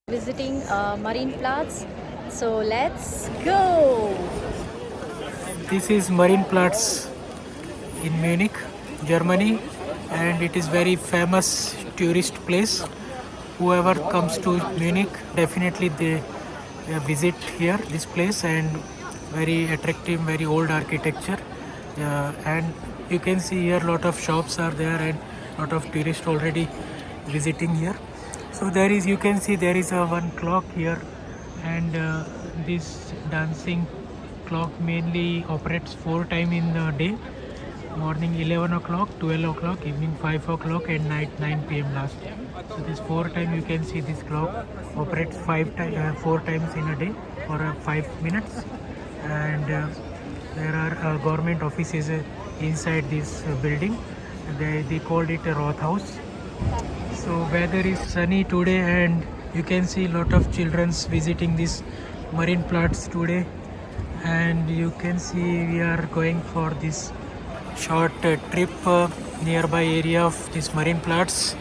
visiting Marienplatz. So let's go! This is Marienplatz in Munich, Germany, and it is very famous tourist place. Whoever comes to Munich, definitely they visit here this place, and very attractive, very old architecture. And you can see here lot of shops are there and lot of tourists already visiting here. So there is, you can see there is a one clock here, and this dancing clock mainly operates 4 times in the day: morning 11 o'clock, 12 o'clock, evening 5 o'clock, and night 9 p.m. last. So this 4 times you can see this clock operates 4 times in a day for 5 minutes, and there are government offices inside this building. They called it a Rothhaus. So weather is sunny today, and you can see lot of childrens visiting this Marienplatz today, and you can see we are going for this short trip nearby area of this Marienplatz.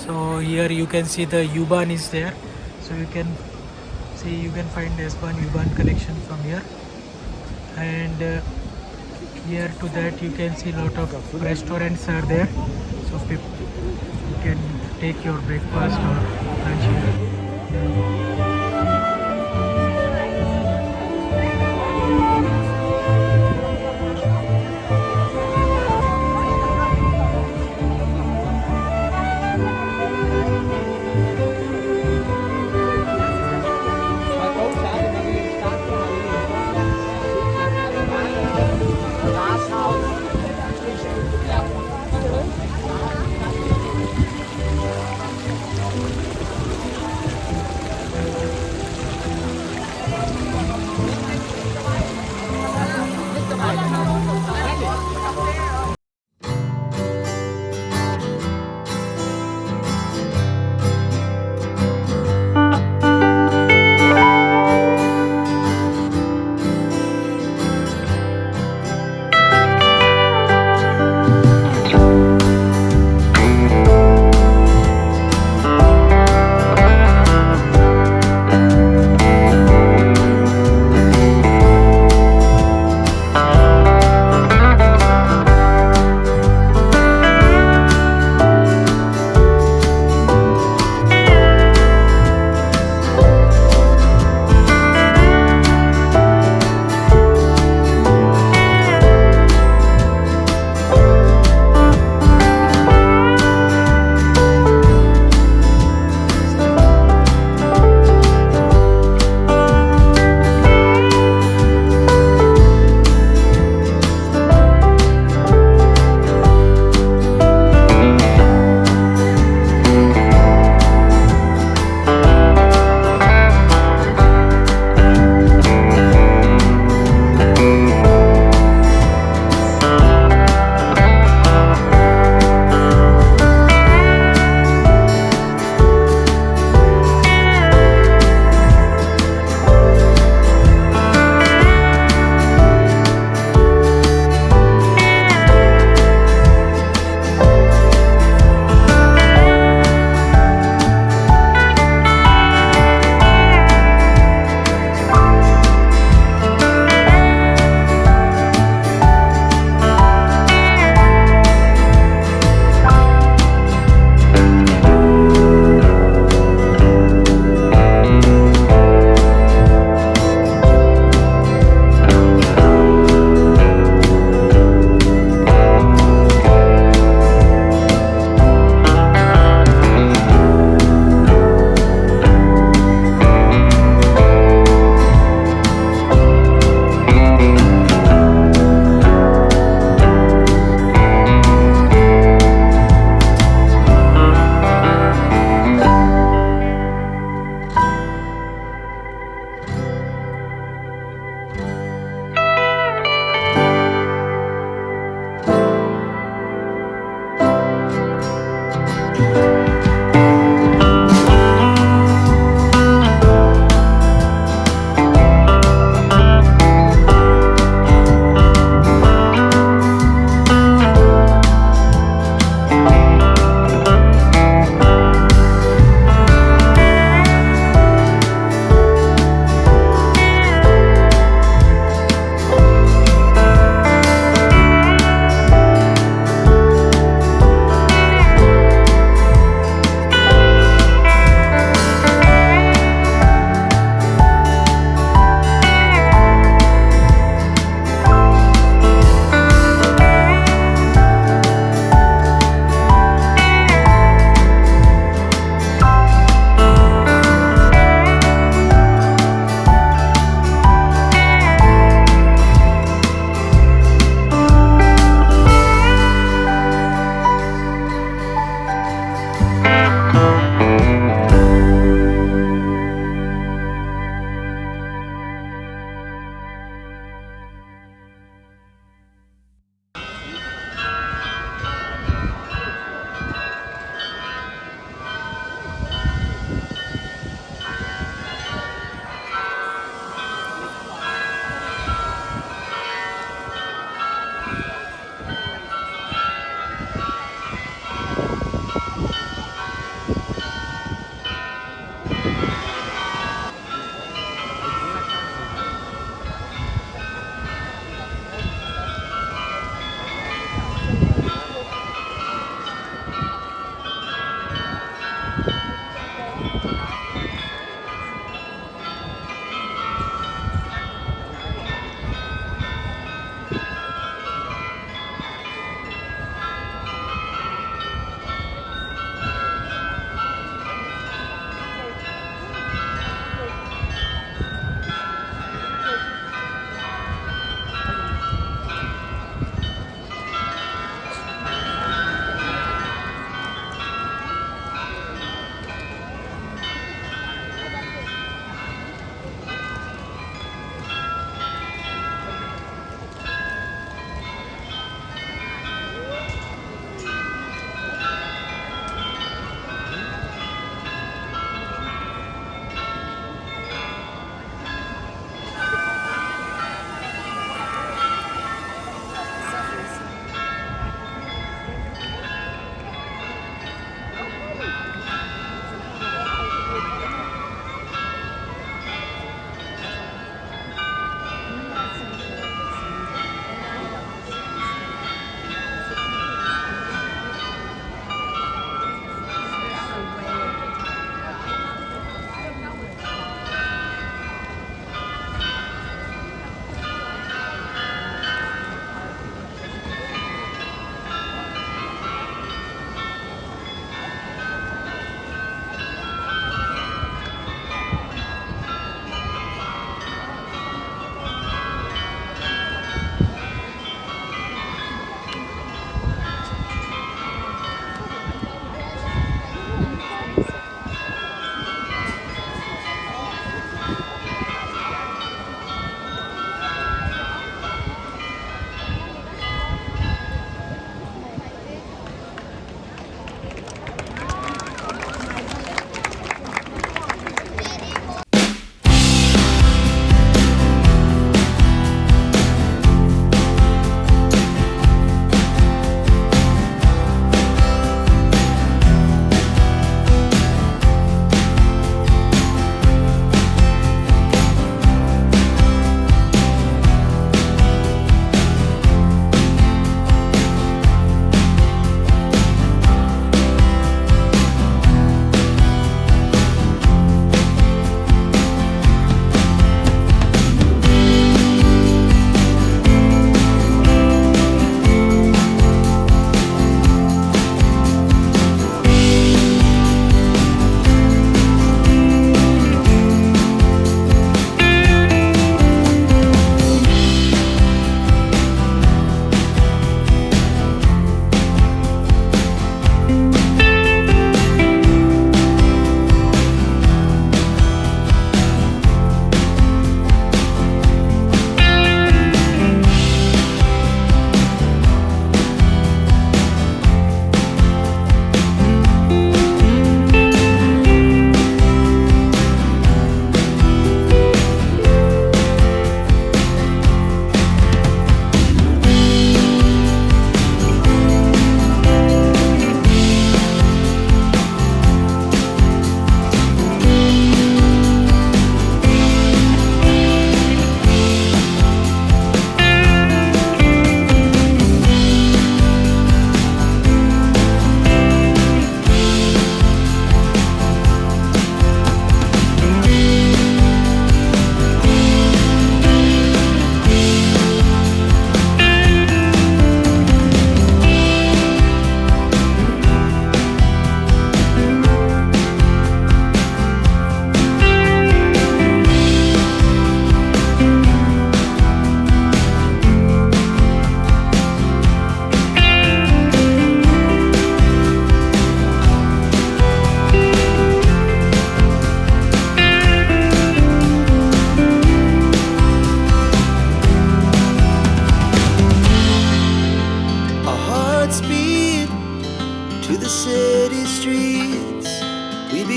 So here you can see the U-Bahn is there, so you can see, you can find S-Bahn U-Bahn connection from here, and here to that you can see lot of restaurants are there, so people, you can take your breakfast or lunch here.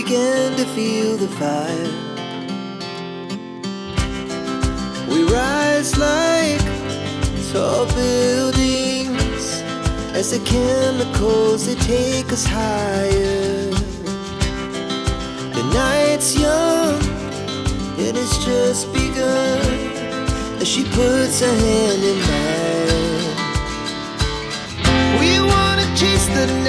began to feel the fire. We rise like tall buildings as the chemicals, they take us higher. The night's young, it has just begun, as she puts her hand in mine. We wanna chase the night